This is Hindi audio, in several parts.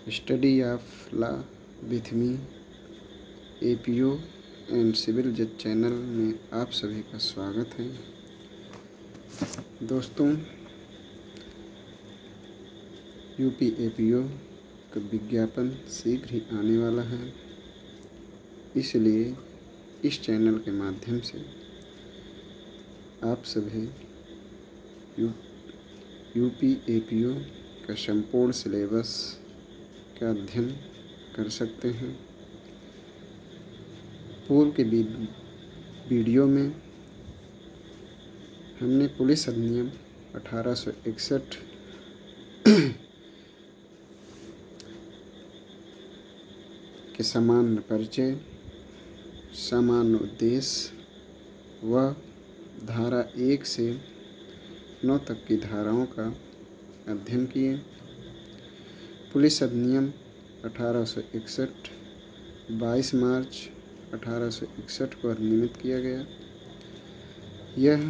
Study of law with me APO and civil जज चैनल में आप सभी का स्वागत है। दोस्तों, यूपी एपीओ का विज्ञापन शीघ्र ही आने वाला है, इसलिए इस चैनल के माध्यम से आप सभी यूपी एपीओ का संपूर्ण सिलेबस का अध्ययन कर सकते हैं। पूर्व के वीडियो में हमने पुलिस अधिनियम 1861 के सामान्य परिचय, सामान्य उद्देश्य व धारा 1 से 9 तक की धाराओं का अध्ययन किए। पुलिस अधिनियम 1861 22 मार्च 1861 को अधिनियमित किया गया। यह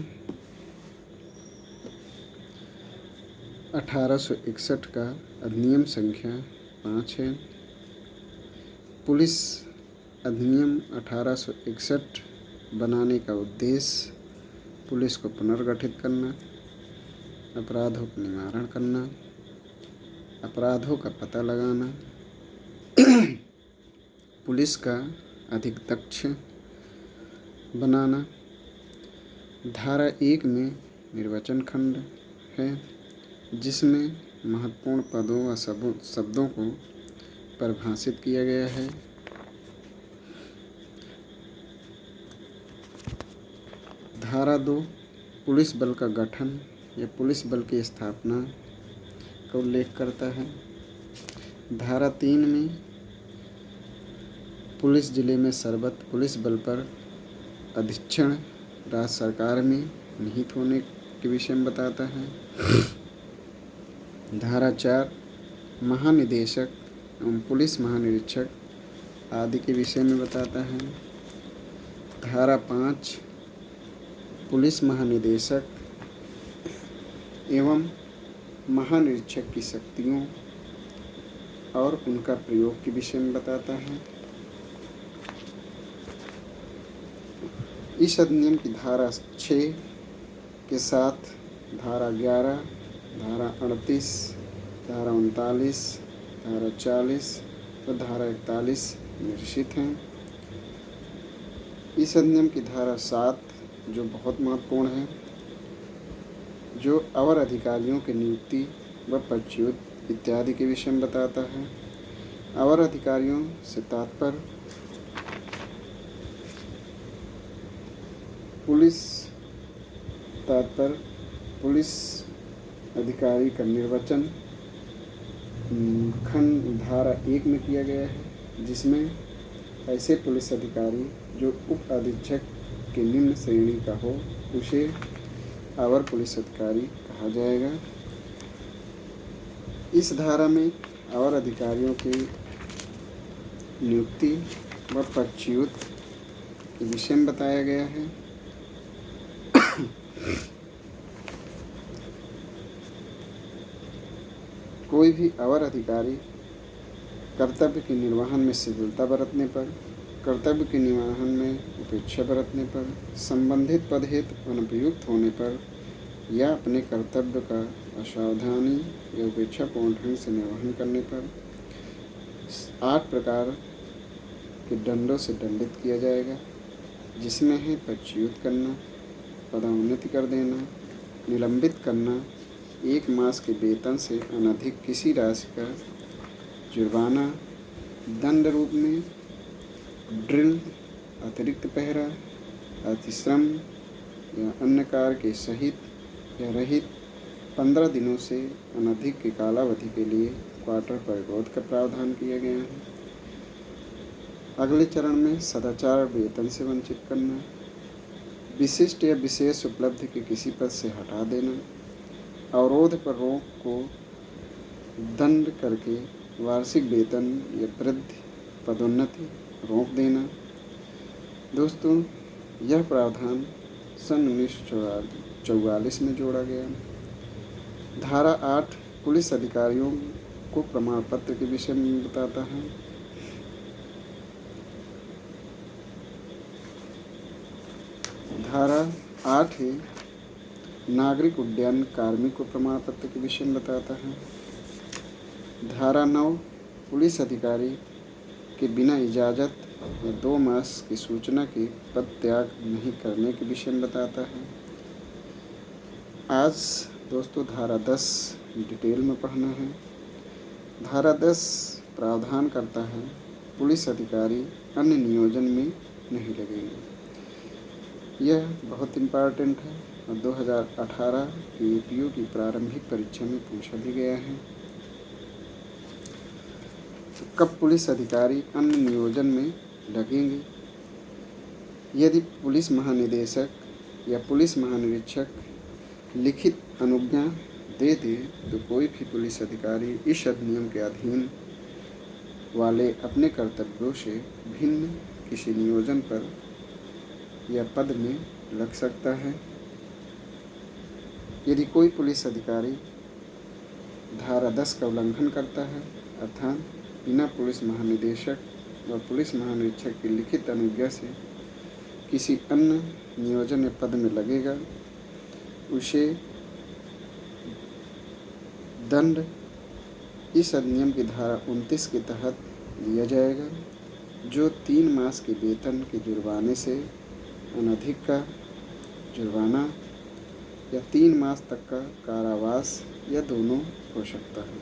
1861 का अधिनियम संख्या 5 है। पुलिस अधिनियम 1861 बनाने का उद्देश्य पुलिस को पुनर्गठित करना, अपराधों का निवारण करना, अपराधों का पता लगाना, पुलिस का अधिक दक्ष बनाना। धारा 1 में निर्वाचन खंड है, जिसमें महत्वपूर्ण पदों व शब्दों को परिभाषित किया गया है। धारा 2 पुलिस बल का गठन या पुलिस बल की स्थापना का उल्लेख करता है। धारा 3 में पुलिस जिले में सर्वत्र पुलिस बल पर अधीक्षण राज्य सरकार में निहित होने के विषय में बताता है। धारा 4 महानिदेशक एवं पुलिस महानिरीक्षक आदि के विषय में बताता है। धारा 5 पुलिस महानिदेशक एवं महानिरीक्षक की शक्तियों और उनका प्रयोग के विषय में बताता है। इस अधिनियम की धारा 6 के साथ धारा 11, धारा 38, धारा 39, धारा 40 और धारा 41 निर्देशित हैं। इस अधिनियम की धारा 7 जो बहुत महत्वपूर्ण है, जो अवर अधिकारियों की नियुक्ति व पदच्युत इत्यादि के विषय में बताता है। अवर अधिकारियों से तात्पर्य पुलिस अधिकारी का निर्वचन खंड धारा 1 में किया गया है, जिसमें ऐसे पुलिस अधिकारी जो उप अधीक्षक के निम्न श्रेणी का हो उसे अवर पुलिस अधिकारी कहा जाएगा। इस धारा में अवर अधिकारियों की नियुक्ति व पदच्युत के विषय में बताया गया है। कोई भी अवर अधिकारी कर्तव्य के निर्वहन में शिथिलता बरतने पर, कर्तव्य के निर्वहन में उपेक्षा बरतने पर, संबंधित पद हेतु अनुपयुक्त होने पर या अपने कर्तव्य का असावधानी या उपेक्षापूर्ण ढंग से निर्वहन करने पर 8 प्रकार के दंडों से दंडित किया जाएगा, जिसमें है पदच्युत करना, पदोन्नति कर देना, निलंबित करना, 1 मास के वेतन से अनधिक किसी राशि का जुर्माना, दंड रूप में ड्रिल, अतिरिक्त पहरा, अतिश्रम या अन्य कार्य के सहित या रहित 15 दिनों से अनधिक की कालावधि के लिए क्वार्टर परिरोध का प्रावधान किया गया है। अगले चरण में सदाचार वेतन से वंचित करना, विशिष्ट या विशेष उपलब्धि के किसी पद से हटा देना, अवरोध पर रोक को दंड करके वार्षिक वेतन या वृद्धि पदोन्नति रोक देना। दोस्तों, यह प्रावधान सन 1944 में जोड़ा गया। धारा 8 पुलिस अधिकारियों को प्रमाण पत्र के विषय में बताता है। धारा 8 है नागरिक उड्डयन कार्मिक को प्रमाण पत्र के विषय में बताता है। धारा 9 पुलिस अधिकारी के बिना इजाज़त या 2 मास की सूचना के पद त्याग नहीं करने के विषय में बताता है। आज दोस्तों धारा 10 डिटेल में पढ़ना है। धारा 10 प्रावधान करता है पुलिस अधिकारी अन्य नियोजन में नहीं लगेंगे। यह बहुत इम्पॉर्टेंट है और 2018 की APO की प्रारंभिक परीक्षा में पूछा भी गया है। तो कब पुलिस अधिकारी अन्य नियोजन में लगेंगे? यदि पुलिस महानिदेशक या पुलिस महानिरीक्षक लिखित अनुज्ञा दे दे तो कोई भी पुलिस अधिकारी इस अधिनियम के अधीन वाले अपने कर्तव्यों से भिन्न किसी नियोजन पर या पद में लग सकता है। यदि कोई पुलिस अधिकारी धारा 10 का उल्लंघन करता है अर्थात बिना पुलिस महानिदेशक और पुलिस महानिरीक्षक की लिखित अनुज्ञा से किसी अन्य नियोजन या पद में लगेगा, उसे दंड इस अधिनियम की धारा 29 के तहत दिया जाएगा, जो 3 मास के वेतन के जुर्माने से अनधिक का जुर्माना या 3 मास तक का कारावास या दोनों हो सकता है।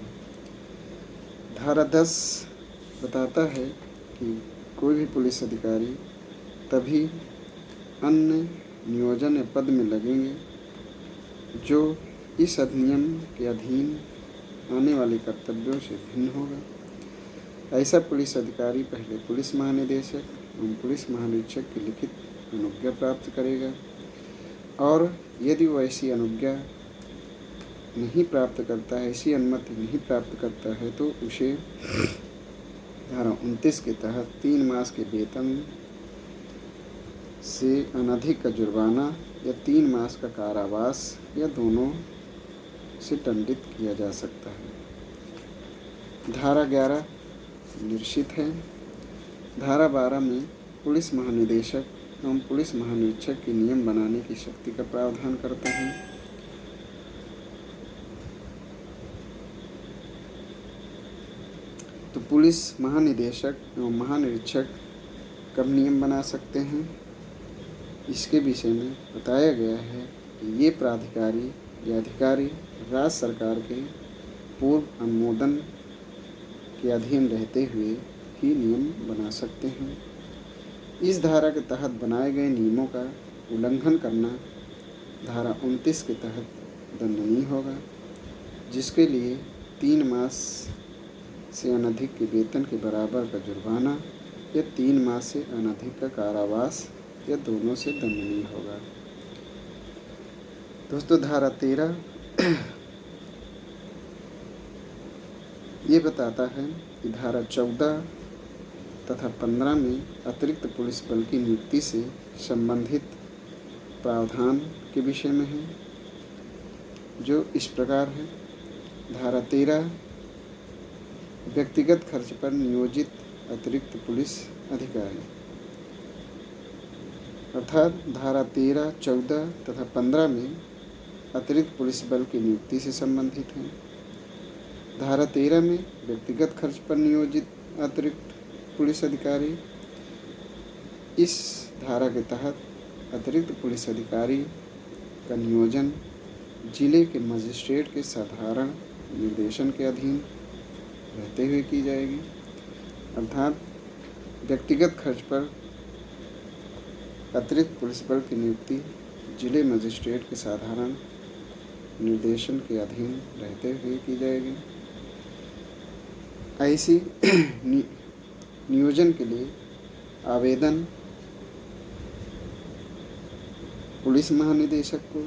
धारा 10 बताता है कि कोई भी पुलिस अधिकारी तभी अन्य नियोजन या पद में लगेंगे जो इस अधिनियम के अधीन आने वाले कर्तव्यों से भिन्न होगा। ऐसा पुलिस अधिकारी पहले पुलिस महानिदेशक एवं पुलिस महानिरीक्षक की लिखित अनुज्ञा प्राप्त करेगा और यदि वो ऐसी अनुज्ञा नहीं प्राप्त करता है, ऐसी अनुमति नहीं प्राप्त करता है, तो उसे धारा 29 के तहत 3 मास के वेतन से अनधिक का जुर्माना या 3 मास का कारावास या दोनों से दंडित किया जा सकता है। धारा 11 निश्चित है। धारा 12 में पुलिस महानिदेशक एवं पुलिस महानिरीक्षक की नियम बनाने की शक्ति का प्रावधान करता है। तो पुलिस महानिदेशक एवं महानिरीक्षक कब नियम बना सकते हैं, इसके विषय में बताया गया है कि ये प्राधिकारी या अधिकारी राज्य सरकार के पूर्व अनुमोदन के अधीन रहते हुए ही नियम बना सकते हैं। इस धारा के तहत बनाए गए नियमों का उल्लंघन करना धारा 29 के तहत दंडनीय होगा, जिसके लिए 3 मास से अनधिक के वेतन के बराबर का जुर्माना या 3 मास से अनधिक का कारावास या दोनों से दंडनीय होगा। दोस्तों धारा 13 ये बताता है कि धारा 14 तथा 15 में अतिरिक्त पुलिस बल की नियुक्ति से संबंधित प्रावधान के विषय में है, जो इस प्रकार है। धारा 13 व्यक्तिगत खर्च पर नियोजित अतिरिक्त पुलिस अधिकारी, अर्थात धारा 13, 14 तथा 15 में अतिरिक्त पुलिस बल की नियुक्ति से संबंधित है। धारा 13 में व्यक्तिगत खर्च पर नियोजित अतिरिक्त पुलिस अधिकारी, इस धारा के तहत अतिरिक्त पुलिस अधिकारी का नियोजन जिले के मजिस्ट्रेट के साधारण निर्देशन के अधीन रहते हुए की जाएगी, अर्थात व्यक्तिगत खर्च पर अतिरिक्त पुलिस बल की नियुक्ति जिले मजिस्ट्रेट के साधारण निर्देशन के अधीन रहते हुए की जाएगी। ऐसी नियोजन के लिए आवेदन पुलिस महानिदेशक को,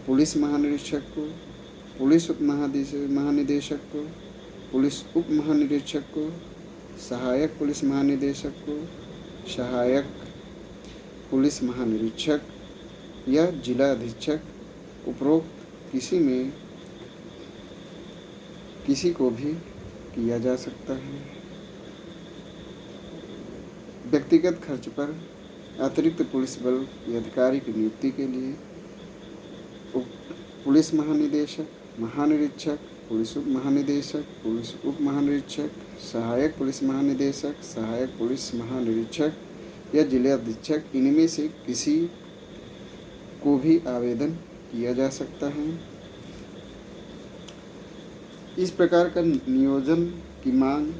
पुलिस महानिरीक्षक को, पुलिस उप महानिदेशक को, पुलिस उप महानिरीक्षक को, सहायक पुलिस महानिदेशक को, सहायक पुलिस महानिरीक्षक या जिला अधीक्षक उपरोक्त किसी में किसी को भी किया जा सकता है। व्यक्तिगत खर्च पर अतिरिक्त पुलिस बल के अधिकारी की नियुक्ति के लिए पुलिस महानिदेशक, महानिरीक्षक, पुलिस उप महानिदेशक, पुलिस उप महानिरीक्षक, सहायक पुलिस महानिदेशक, सहायक पुलिस महानिरीक्षक या जिला अधीक्षक, इनमें से किसी को भी आवेदन किया जा सकता है। इस प्रकार का नियोजन की मांग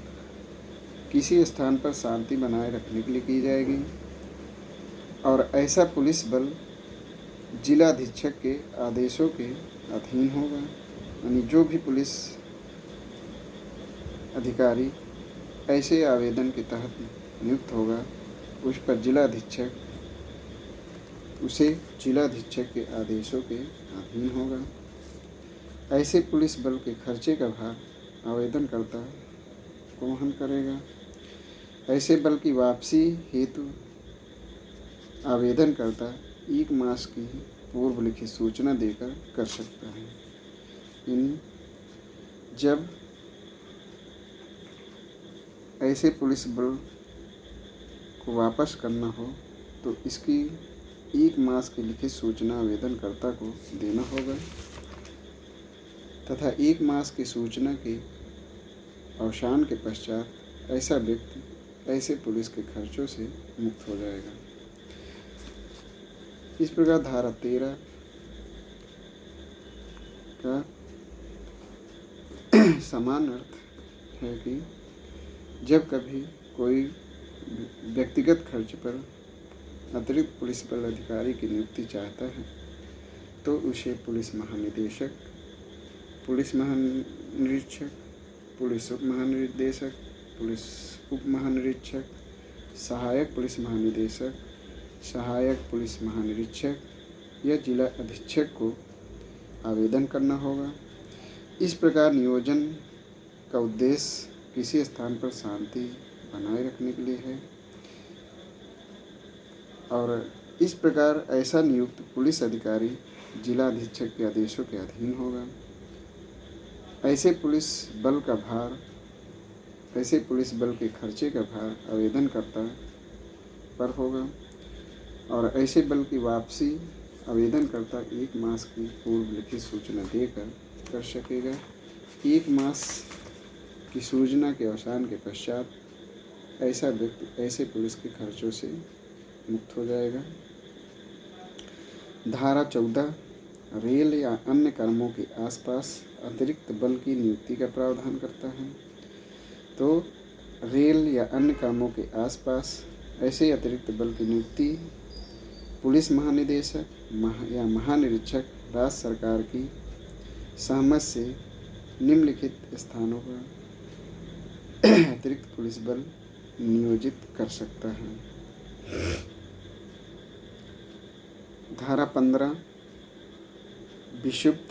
किसी स्थान पर शांति बनाए रखने के लिए की जाएगी और ऐसा पुलिस बल जिला अधीक्षक के आदेशों के अधीन होगा। यानी जो भी पुलिस अधिकारी ऐसे आवेदन के तहत नियुक्त होगा उस पर जिला अधीक्षक उसे जिला अधीक्षक के आदेशों के अधीन होगा। ऐसे पुलिस बल के खर्चे का भार आवेदनकर्ता को वहन करेगा। ऐसे बल की वापसी हेतु आवेदनकर्ता 1 मास की पूर्व लिखित सूचना देकर कर सकता है। जब ऐसे पुलिस बल को वापस करना हो तो इसकी 1 मास की लिखित सूचना आवेदनकर्ता को देना होगा तथा 1 मास की सूचना के अवसान के पश्चात ऐसा व्यक्ति ऐसे पुलिस के खर्चों से मुक्त हो जाएगा। इस प्रकार धारा 13 का समान अर्थ है कि जब कभी कोई व्यक्तिगत खर्च पर अतिरिक्त पुलिस बल अधिकारी की नियुक्ति चाहता है तो उसे पुलिस महानिदेशक, पुलिस महानिरीक्षक, पुलिस उप महानिदेशक, पुलिस उप महानिरीक्षक, सहायक पुलिस महानिदेशक, सहायक पुलिस महानिरीक्षक या जिला अधीक्षक को आवेदन करना होगा। इस प्रकार नियोजन का उद्देश्य किसी स्थान पर शांति बनाए रखने के लिए है और इस प्रकार ऐसा नियुक्त पुलिस अधिकारी जिला अधीक्षक के आदेशों के अधीन होगा। ऐसे पुलिस बल के खर्चे का भार आवेदनकर्ता पर होगा और ऐसे बल की वापसी आवेदनकर्ता 1 मास की पूर्व लिखित सूचना देकर कर सकेगा। 1 मास की सूचना के अवसान के पश्चात ऐसा व्यक्ति ऐसे पुलिस के खर्चों से मुक्त हो जाएगा। धारा 14 रेल या अन्य कर्मों के आसपास अतिरिक्त बल की नियुक्ति का प्रावधान करता है। तो रेल या अन्य कर्मों के आसपास ऐसे अतिरिक्त बल की नियुक्ति पुलिस महानिदेशक या महानिरीक्षक राज्य सरकार की सहमति से निम्नलिखित स्थानों पर अतिरिक्त पुलिस बल नियोजित कर सकता है। धारा 15 विक्षुब्ध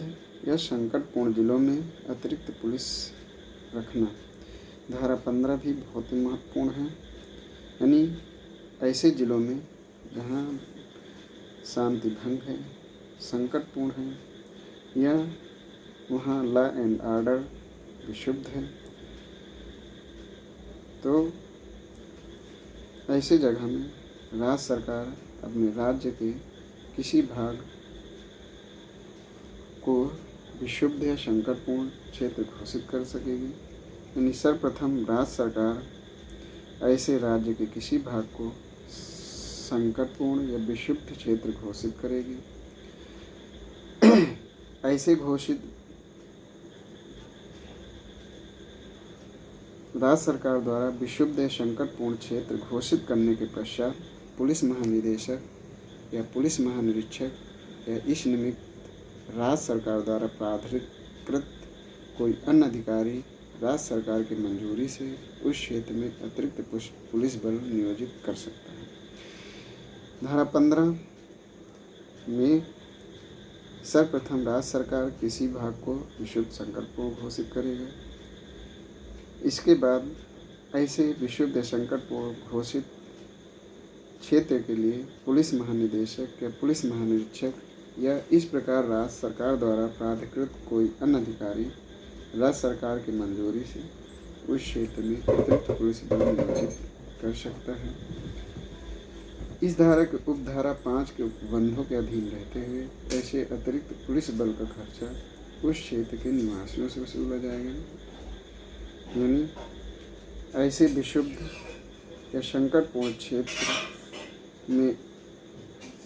या संकटपूर्ण जिलों में अतिरिक्त पुलिस रखना। धारा 15 भी बहुत ही महत्वपूर्ण है। यानी ऐसे जिलों में जहाँ शांति भंग है, संकटपूर्ण है या वहाँ लॉ एंड ऑर्डर विक्षुब्ध है तो ऐसे जगह में राज्य सरकार अपने राज्य के किसी भाग को विक्षुब्ध या संकटपूर्ण क्षेत्र घोषित कर सकेगी। यानी सर्वप्रथम राज्य सरकार ऐसे राज्य के किसी भाग को संकटपूर्ण या विक्षुब्ध क्षेत्र घोषित करेगी। ऐसे घोषित राज्य सरकार द्वारा विक्षुब्ध या संकटपूर्ण क्षेत्र घोषित करने के पश्चात पुलिस महानिदेशक या पुलिस महानिरीक्षक या इस निमित्त राज्य सरकार द्वारा प्राधिकृत कोई अन्य अधिकारी राज्य सरकार की मंजूरी से उस क्षेत्र में अतिरिक्त पुलिस बल नियोजित कर सकता है। धारा 15 में सर्वप्रथम राज्य सरकार किसी भाग को विक्षुब्ध संकटपूर्ण घोषित करेगा। इसके बाद ऐसे विक्षुब्ध संकटपूर्ण घोषित क्षेत्र के लिए पुलिस महानिदेशक या पुलिस महानिरीक्षक या इस प्रकार राज्य सरकार द्वारा प्राधिकृत कोई अन्य अधिकारी राज्य सरकार की मंजूरी से उस क्षेत्र में अतिरिक्त पुलिस बल नियोजित कर सकता है। इस धारा के उपधारा 5 के उपबंधों के अधीन रहते हुए ऐसे अतिरिक्त पुलिस बल का खर्चा उस क्षेत्र के निवासियों से वसूला जाएगा। यानी ऐसे विशुद्ध या संकटपूर्ण क्षेत्र में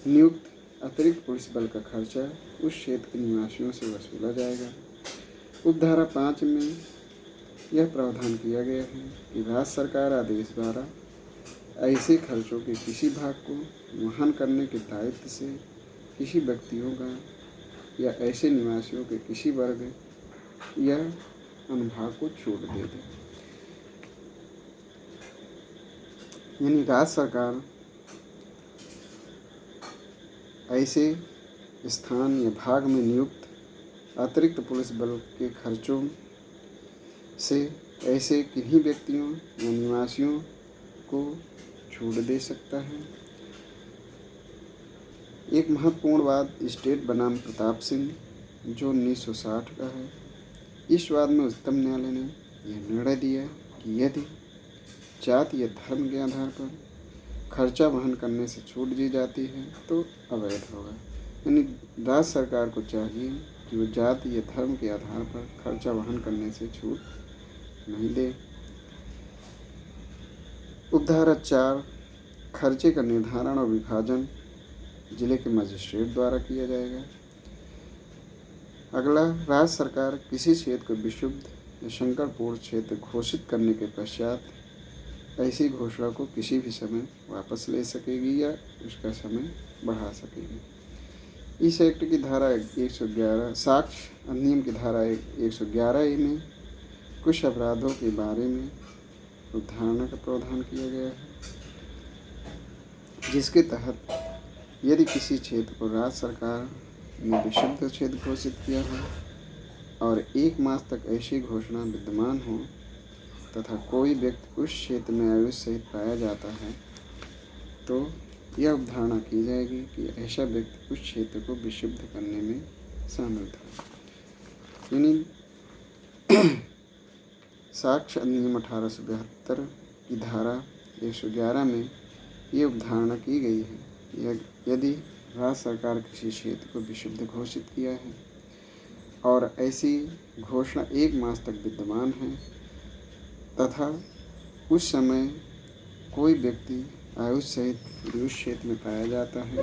नियुक्त अतिरिक्त पुलिस बल का खर्चा उस क्षेत्र के निवासियों से वसूला जाएगा। उपधारा 5 में यह प्रावधान किया गया है कि राज्य सरकार आदेश द्वारा ऐसे खर्चों के किसी भाग को वहन करने के दायित्व से किसी व्यक्तियों का या ऐसे निवासियों के किसी वर्ग या अनुभाग को छूट दे दे। यानी राज्य सरकार ऐसे स्थान या भाग में नियुक्त अतिरिक्त पुलिस बल के खर्चों से ऐसे किन्हीं व्यक्तियों या निवासियों को छूट दे सकता है। एक महत्वपूर्ण वाद स्टेट बनाम प्रताप सिंह जो 1960 का है। इस वाद में उच्चतम न्यायालय ने यह निर्णय दिया कि यदि जाति या धर्म के आधार पर खर्चा वहन करने से छूट दी जाती है तो अवैध होगा। यानी राज्य सरकार को चाहिए कि वो जाति या धर्म के आधार पर खर्चा वहन करने से छूट नहीं दे। उपधारा 4 खर्चे का निर्धारण और विभाजन जिले के मजिस्ट्रेट द्वारा किया जाएगा। अगला, राज्य सरकार किसी क्षेत्र को विशुद्ध या संकटपूर्ण क्षेत्र घोषित करने के पश्चात ऐसी घोषणा को किसी भी समय वापस ले सकेगी या उसका समय बढ़ा सकेगी। इस एक्ट की धारा 111 साक्ष्य अधिनियम की धारा 111 में कुछ अपराधों के बारे में अवधारणा का प्रावधान किया गया है, जिसके तहत यदि किसी क्षेत्र को राज्य सरकार ने विशुद्ध क्षेत्र घोषित किया हो और 1 मास तक ऐसी घोषणा विद्यमान हो तथा कोई व्यक्ति उस क्षेत्र में आयुष सहित पाया जाता है तो यह अवधारणा की जाएगी कि ऐसा व्यक्ति उस क्षेत्र को विशुद्ध करने में शामिल था। यानी साक्ष्य अधिनियम 1872 की धारा 111 में ये अवधारणा की गई है यदि राज्य सरकार किसी क्षेत्र को विशुद्ध घोषित किया है और ऐसी घोषणा 1 मास तक विद्यमान है तथा उस समय कोई व्यक्ति आयुष सहित उस क्षेत्र में पाया जाता है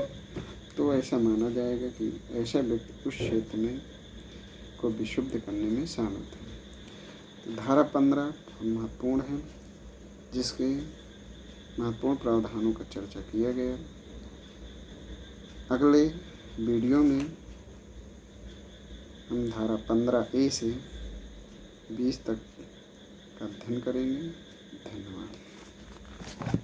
तो ऐसा माना जाएगा कि ऐसा व्यक्ति उस क्षेत्र में को विशुद्ध करने में शामिल था। धारा 15 महत्वपूर्ण है, जिसके महत्वपूर्ण प्रावधानों का चर्चा किया गया। अगले वीडियो में हम धारा 15A से 20 तक का अध्ययन करेंगे। धन्यवाद।